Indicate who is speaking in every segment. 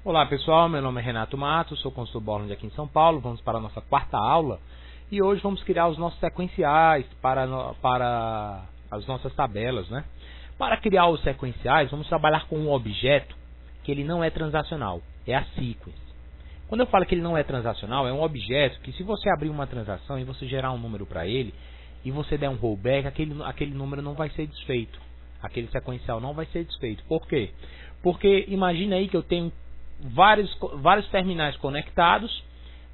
Speaker 1: Olá pessoal, meu nome é Renato Matos, sou consultor Borland aqui em São Paulo. Vamos para a nossa quarta aula e hoje vamos criar os nossos sequenciais para as nossas tabelas, né? Para criar os sequenciais, vamos trabalhar com um objeto que ele não é transacional, é a sequence. Quando eu falo que ele não é transacional, é um objeto que se você abrir uma transação e você gerar um número para ele e você der um rollback, aquele número não vai ser desfeito. Aquele sequencial não vai ser desfeito. Por quê? Porque imagina aí que eu tenho vários terminais conectados,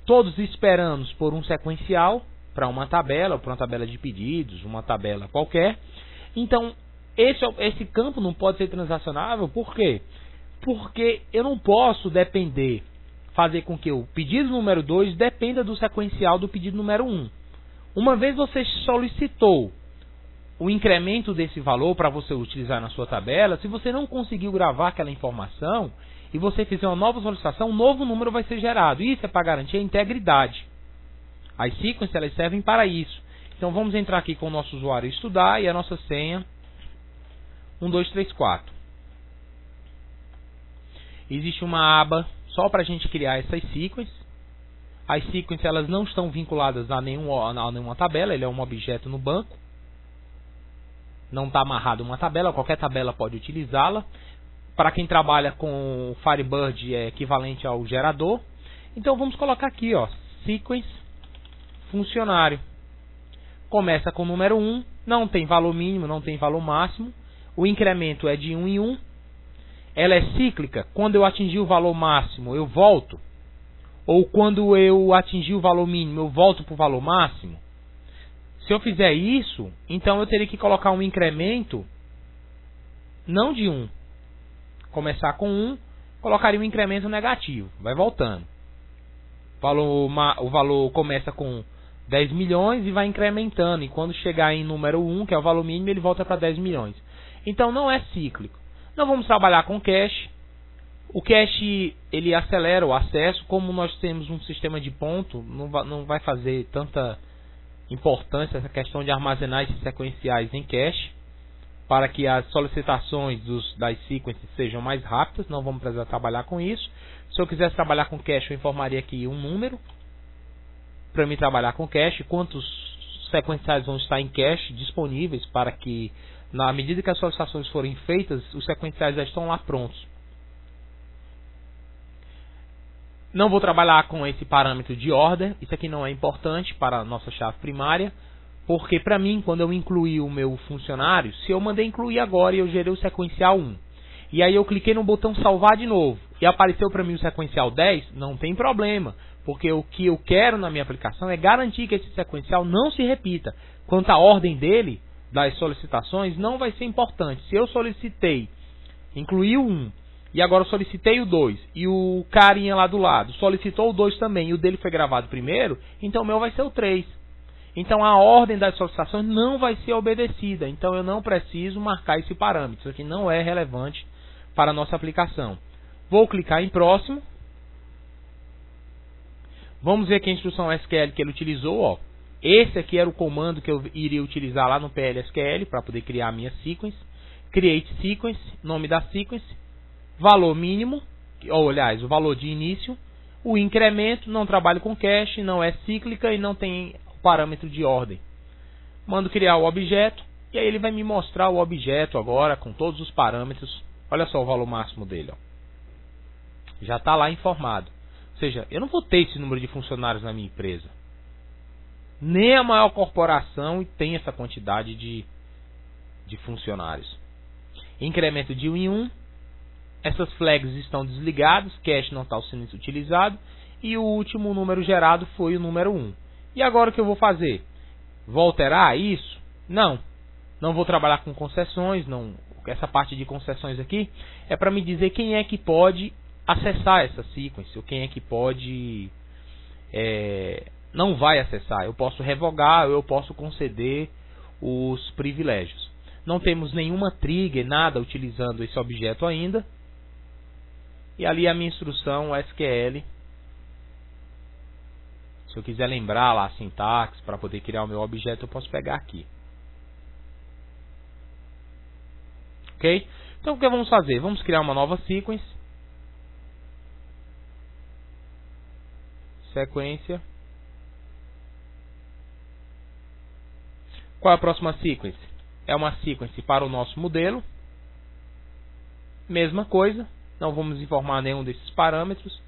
Speaker 1: todos esperando por um sequencial para uma tabela, ou para uma tabela de pedidos, uma tabela qualquer. Então, esse campo não pode ser transacionável. Por quê? Porque eu não posso fazer com que o pedido número 2 dependa do sequencial do pedido número 1. Uma vez você solicitou o incremento desse valor para você utilizar na sua tabela, se você não conseguiu gravar aquela informação e você fizer uma nova solicitação, um novo número vai ser gerado. Isso é para garantir a integridade. As sequências elas servem para isso. Então vamos entrar aqui com o nosso usuário estudar e a nossa senha 1234. Existe uma aba só para a gente criar essas sequências. As sequências elas não estão vinculadas a nenhuma tabela, ele é um objeto no banco. Não está amarrado a uma tabela, qualquer tabela pode utilizá-la. Para quem trabalha com Firebird é equivalente ao gerador. Então vamos colocar aqui, ó, sequence funcionário. Começa com o número 1, não tem valor mínimo, não tem valor máximo. O incremento é de 1 em 1. Ela é cíclica, quando eu atingir o valor máximo eu volto. Ou quando eu atingir o valor mínimo eu volto para o valor máximo. Se eu fizer isso, então eu teria que colocar um incremento não de 1. Começar com 1, colocaria um incremento negativo, vai voltando. O valor começa com 10 milhões e vai incrementando. E quando chegar em número 1, que é o valor mínimo, ele volta para 10 milhões. Então não é cíclico. Não vamos trabalhar com cache. O cache ele acelera o acesso. Como nós temos um sistema de ponto, não vai fazer tanta importância essa questão de armazenar esses sequenciais em cache, para que as solicitações das sequências sejam mais rápidas. Não vamos precisar trabalhar com isso. Se eu quisesse trabalhar com cache, eu informaria aqui um número para mim trabalhar com cache, quantos sequenciais vão estar em cache disponíveis, para que na medida que as solicitações forem feitas, os sequenciais já estão lá prontos. Não vou trabalhar com esse parâmetro de order, isso aqui não é importante para a nossa chave primária, porque para mim, quando eu incluir o meu funcionário, se eu mandei incluir agora e eu gerei o sequencial 1, e aí eu cliquei no botão salvar de novo, e apareceu para mim o sequencial 10, não tem problema, porque o que eu quero na minha aplicação é garantir que esse sequencial não se repita. Quanto à ordem dele, das solicitações, não vai ser importante. Se eu solicitei, incluí o 1, e agora eu solicitei o 2, e o carinha lá do lado solicitou o 2 também, e o dele foi gravado primeiro, então o meu vai ser o 3. Então a ordem das solicitações não vai ser obedecida. Então eu não preciso marcar esse parâmetro. Isso aqui não é relevante para a nossa aplicação. Vou clicar em próximo. Vamos ver aqui a instrução SQL que ele utilizou. Ó. Esse aqui era o comando que eu iria utilizar lá no PLSQL para poder criar a minha sequence. Create sequence, nome da sequence, valor mínimo, ou aliás, o valor de início, o incremento, não trabalho com cache, não é cíclica e não tem parâmetro de ordem. Mando criar o objeto e aí ele vai me mostrar o objeto agora com todos os parâmetros. Olha só o valor máximo dele, ó. Já está lá informado. Ou seja, eu não vou ter esse número de funcionários na minha empresa. Nem a maior corporação tem essa quantidade de funcionários. Incremento de 1 em 1. Essas flags estão desligadas, cache não está sendo utilizado. E o último número gerado foi o número 1. E agora o que eu vou fazer? Vou alterar isso? Não. Não vou trabalhar com concessões. Não. Essa parte de concessões aqui é para me dizer quem é que pode acessar essa sequence. Ou quem é que pode... não vai acessar. Eu posso revogar, ou eu posso conceder os privilégios. Não temos nenhuma trigger, nada utilizando esse objeto ainda. E ali a minha instrução SQL. Se eu quiser lembrar lá a sintaxe para poder criar o meu objeto, eu posso pegar aqui. Ok? Então o que vamos fazer? Vamos criar uma nova sequence. sequência. Qual é a próxima sequence? É uma sequence para o nosso modelo. Mesma coisa, não vamos informar nenhum desses parâmetros.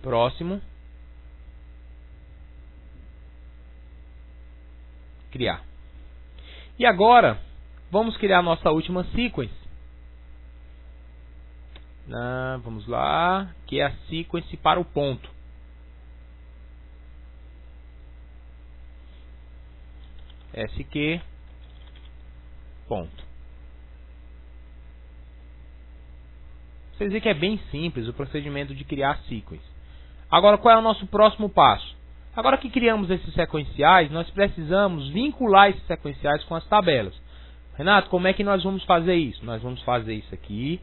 Speaker 1: Próximo. Criar. E agora, vamos criar a nossa última sequence. Vamos lá, que é a sequence para o ponto. SQ ponto. Vocês veem que é bem simples o procedimento de criar sequence. Agora, qual é o nosso próximo passo? Agora que criamos esses sequenciais, nós precisamos vincular esses sequenciais com as tabelas. Renato, como é que nós vamos fazer isso? Nós vamos fazer isso aqui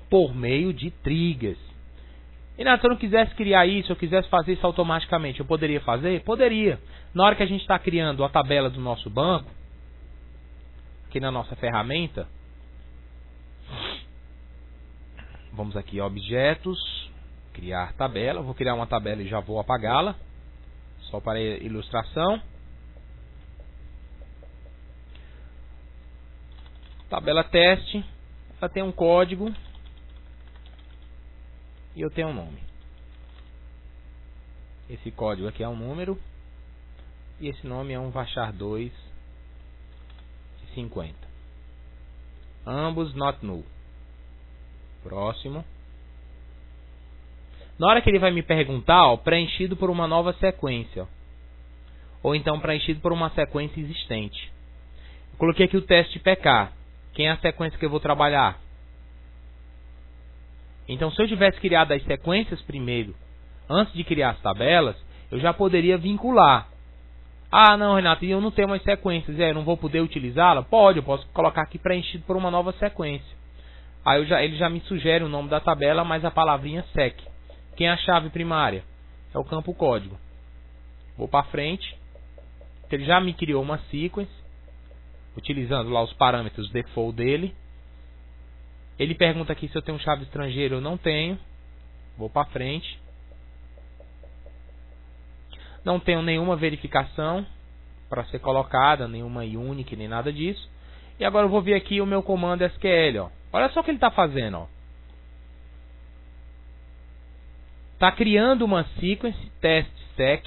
Speaker 1: por meio de triggers. Renato, se eu não quisesse criar isso, eu quisesse fazer isso automaticamente, eu poderia fazer? Poderia. Na hora que a gente está criando a tabela do nosso banco, aqui na nossa ferramenta, vamos aqui, objetos, criar tabela. Vou criar uma tabela e já vou apagá-la, só para ilustração. Tabela teste, ela tem um código e eu tenho um nome. Esse código aqui é um número e esse nome é um Vachar 250. Ambos not null. Próximo. Na hora que ele vai me perguntar, ó, preenchido por uma nova sequência, ó, ou então preenchido por uma sequência existente. Eu coloquei aqui o teste PK. Quem é a sequência que eu vou trabalhar? Então, se eu tivesse criado as sequências primeiro, antes de criar as tabelas, eu já poderia vincular. Ah, não, Renato, eu não tenho mais sequências, eu não vou poder utilizá-la? Pode, eu posso colocar aqui preenchido por uma nova sequência. Aí ele já me sugere o nome da tabela, mais a palavrinha sec. Quem é a chave primária? É o campo código. Vou para frente. Ele já me criou uma sequence, utilizando lá os parâmetros default dele. Ele pergunta aqui se eu tenho chave estrangeira. Eu não tenho. Vou para frente. Não tenho nenhuma verificação para ser colocada, nenhuma unique, nem nada disso. E agora eu vou ver aqui o meu comando SQL. Ó. Olha só o que ele está fazendo. Está criando uma sequence, test sec,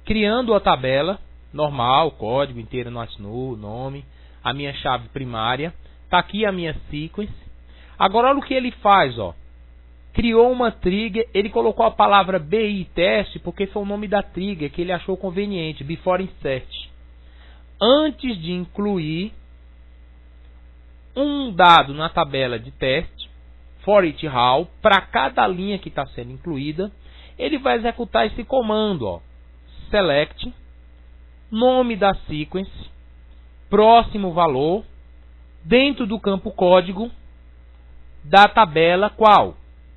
Speaker 1: criando a tabela normal, código inteiro, not null, nome, a minha chave primária. Está aqui a minha sequence. Agora olha o que ele faz. Ó. Criou uma trigger, ele colocou a palavra BI teste porque foi o nome da trigger que ele achou conveniente, before insert. Antes de incluir um dado na tabela de teste, for each how, para cada linha que está sendo incluída, ele vai executar esse comando, ó, select, nome da sequence, próximo valor, dentro do campo código da tabela qual?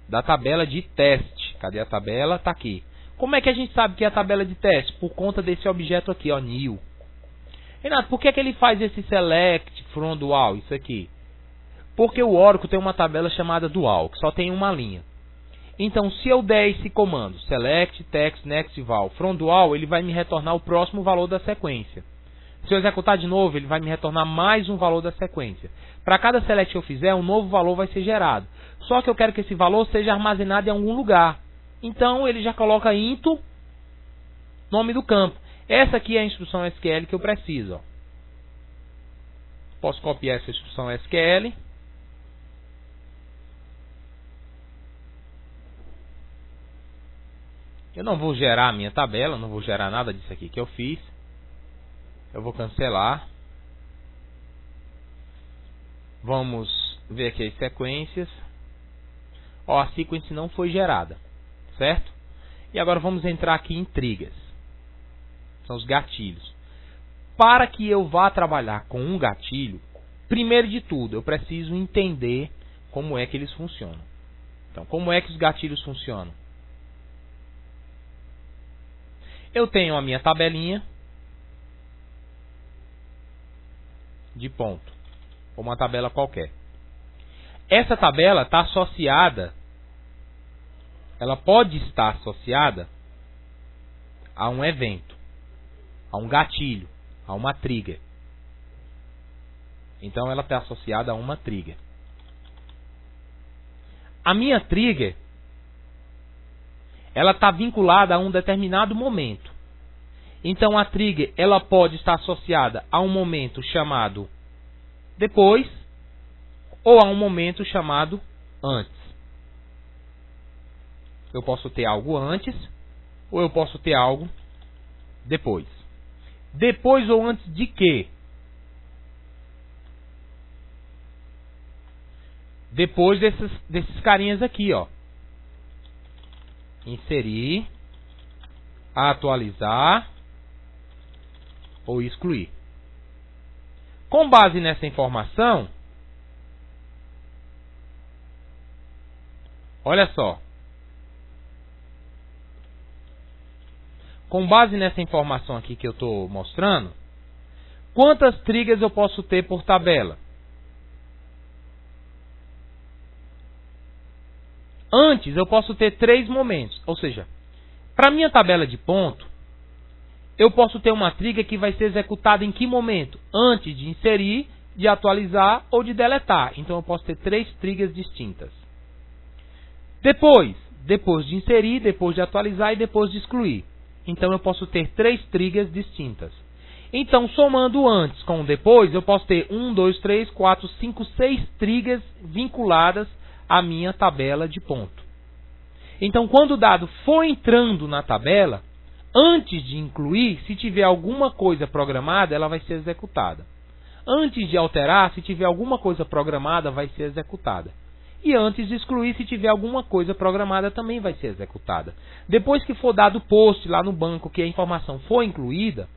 Speaker 1: Da tabela de teste. Cadê a tabela? Está aqui. Como é que a gente sabe que é a tabela de teste? Por conta desse objeto aqui, ó, new. Renato, por que ele faz esse select from dual? Isso aqui. Porque o Oracle tem uma tabela chamada dual, que só tem uma linha. Então, se eu der esse comando, select text next val from dual, ele vai me retornar o próximo valor da sequência. Se eu executar de novo, ele vai me retornar mais um valor da sequência. Para cada select que eu fizer, um novo valor vai ser gerado. Só que eu quero que esse valor seja armazenado em algum lugar. Então, ele já coloca into, nome do campo. Essa aqui é a instrução SQL que eu preciso. Ó. Posso copiar essa instrução SQL. Eu não vou gerar a minha tabela, não vou gerar nada disso aqui que eu fiz. Eu vou cancelar. Vamos ver aqui as sequências. Ó, a sequence não foi gerada, certo? E agora vamos entrar aqui em triggers. São os gatilhos. Para que eu vá trabalhar com um gatilho, primeiro de tudo, eu preciso entender como é que eles funcionam. Então, como é que os gatilhos funcionam? Eu tenho a minha tabelinha de ponto, ou uma tabela qualquer. Essa tabela está associada ela pode estar associada a um evento, a um gatilho, a uma trigger. Então ela está associada a uma trigger. A minha trigger, ela está vinculada a um determinado momento. Então a trigger, ela pode estar associada a um momento chamado depois ou a um momento chamado antes. Eu posso ter algo antes ou eu posso ter algo depois. Depois ou antes de quê? Depois desses carinhas aqui, ó. Inserir, atualizar ou excluir. Com base nessa informação, olha só. Com base nessa informação aqui que eu estou mostrando, quantas triggers eu posso ter por tabela? Antes eu posso ter 3 momentos, ou seja, para minha tabela de ponto, eu posso ter uma trigger que vai ser executada em que momento? Antes de inserir, de atualizar ou de deletar. Então eu posso ter 3 triggers distintas. Depois de inserir, depois de atualizar e depois de excluir. Então eu posso ter 3 triggers distintas. Então, somando antes com o depois, eu posso ter 1, 2, 3, 4, 5, 6 triggers vinculadas à minha tabela de ponto. Então, quando o dado for entrando na tabela, antes de incluir, se tiver alguma coisa programada, ela vai ser executada. Antes de alterar, se tiver alguma coisa programada, vai ser executada. E antes de excluir, se tiver alguma coisa programada, também vai ser executada. Depois que for dado post lá no banco que a informação for incluída,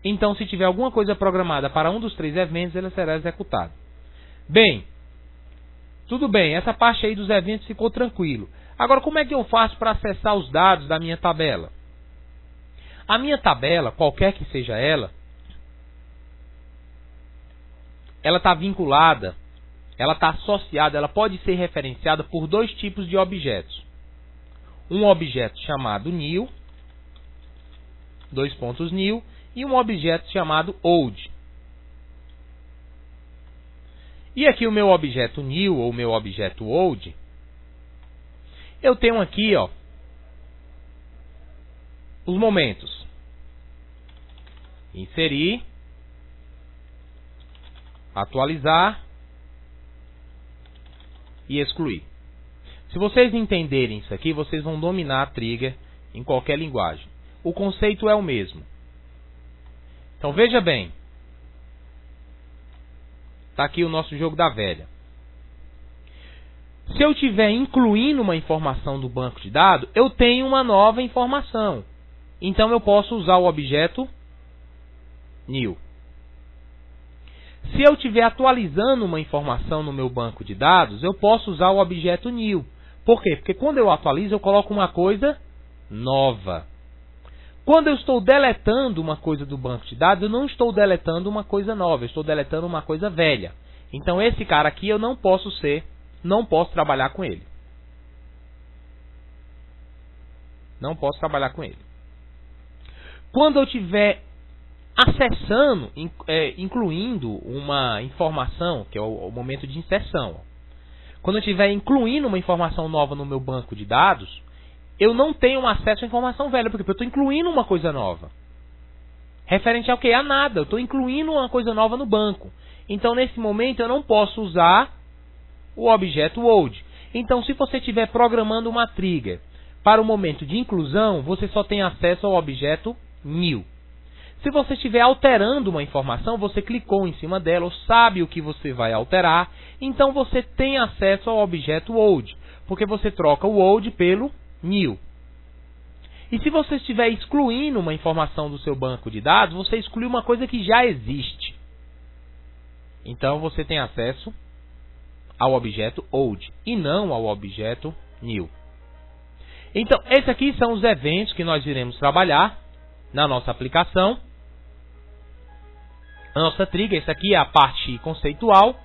Speaker 1: então se tiver alguma coisa programada para um dos 3 eventos, ela será executada. Bem, tudo bem, essa parte aí dos eventos ficou tranquilo. Agora, como é que eu faço para acessar os dados da minha tabela? A minha tabela, qualquer que seja ela está vinculada, ela está associada, ela pode ser referenciada por 2 tipos de objetos. Um objeto chamado new, new, e um objeto chamado old. E aqui o meu objeto new ou meu objeto old, eu tenho aqui, ó, os momentos. Inserir, atualizar e excluir. Se vocês entenderem isso aqui, vocês vão dominar a trigger em qualquer linguagem. O conceito é o mesmo. Então veja bem. Está aqui o nosso jogo da velha. Se eu estiver incluindo uma informação do banco de dados, eu tenho uma nova informação. Então eu posso usar o objeto new. Se eu estiver atualizando uma informação no meu banco de dados, eu posso usar o objeto new. Por quê? Porque quando eu atualizo, eu coloco uma coisa nova. Quando eu estou deletando uma coisa do banco de dados, eu não estou deletando uma coisa nova, eu estou deletando uma coisa velha. Então esse cara aqui eu não posso trabalhar com ele. Não posso trabalhar com ele. Quando eu estiver acessando, incluindo uma informação, que é o momento de inserção. Quando eu estiver incluindo uma informação nova no meu banco de dados, eu não tenho acesso à informação velha, porque eu estou incluindo uma coisa nova. Referente ao que? A nada. Eu estou incluindo uma coisa nova no banco. Então, nesse momento, eu não posso usar o objeto old. Então, se você estiver programando uma trigger para o momento de inclusão, você só tem acesso ao objeto new. Se você estiver alterando uma informação, você clicou em cima dela, ou sabe o que você vai alterar, então você tem acesso ao objeto old, porque você troca o old pelo new. E se você estiver excluindo uma informação do seu banco de dados, você exclui uma coisa que já existe. Então você tem acesso ao objeto old e não ao objeto new. Então, esses aqui são os eventos que nós iremos trabalhar na nossa aplicação. A nossa trigger, essa aqui é a parte conceitual.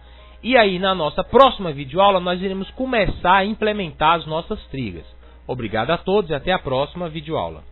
Speaker 1: E aí, na nossa próxima videoaula, nós iremos começar a implementar as nossas triggers. Obrigado a todos e até a próxima videoaula.